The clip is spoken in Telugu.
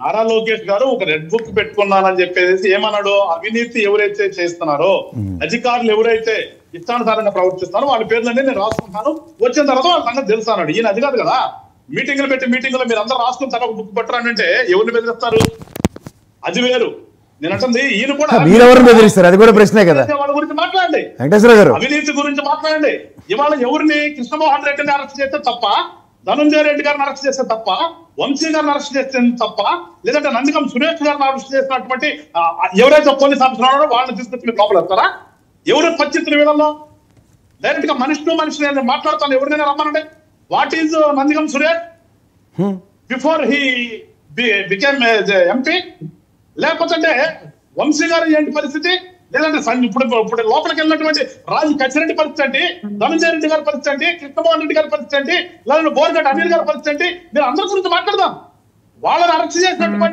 నారా లోకేష్ గారు ఒక రెడ్ బుక్ పెట్టుకున్నానని చెప్పేసి ఏమన్నాడు? అవినీతి ఎవరైతే చేస్తున్నారో, అధికారులు ఎవరైతే ఇష్టానుసారంగా ప్రవర్తిస్తారో వాళ్ళ పేర్లన్నీ నేను రాసుకుంటాను, వచ్చిన తర్వాత వాళ్ళ సంగతి తెలుసు అన్నాడు. ఈయన అది కాదు కదా, మీటింగ్లు పెట్టి మీటింగ్లో మీరు అందరూ రాసుకున్న తర్వాత ఒక బుక్ పెట్టరానంటే ఎవరిని బెదిరిస్తారు? అది వేరు. నేను అంటుంది ఈయన కూడా మీరెవరు బెదిరిస్తారు? అది కూడా ప్రశ్నే కదా. వాళ్ళ గురించి మాట్లాడండి, వెంకటేశ్వర గారు అవినీతి గురించి మాట్లాడండి. ఇవాళ ఎవరిని కృష్ణమోహన్ రెడ్డిని అరెస్ట్ చేస్తే తప్ప, ధనంజయ రెడ్డి గారిని అరెస్ట్ చేస్తే తప్ప, వంశీ గారిని అరెస్ట్ చేస్తే తప్ప, లేదంటే నందిగం సురేష్ గారిని అరెస్ట్ చేసినటువంటి ఎవరైతే పోలీస్ ఆఫీసర్ ఉన్నారో వాళ్ళని తీసుకొచ్చి మీరు లోపల వస్తారా? ఎవరు పరిస్థితుల విధంలో డైరెక్ట్ గా మనిషి టు మనిషి నేను మాట్లాడతాను, ఎవరినైనా రమ్మనండి. What is Nandigam Suresh before he became MP? లేకపోతే వంశీ గారు ఏంటి పరిస్థితి? లేదంటే ఇప్పుడు లోపలికి వెళ్ళినటువంటి రాజు కచ్చిరెడ్డి పరిస్థితి ఏంటి? ధనంజయ రెడ్డి గారి పరిస్థితి ఏంటి? కృష్ణమోహన్ రెడ్డి గారి పరిస్థితి ఏంటి? లేదంటే బోర్గట్ అనిల్ గారి పరిస్థితి ఏంటి? మీరు అందరి గురించి మాట్లాడదాం. వాళ్ళని అరెస్ట్ చేసినటువంటి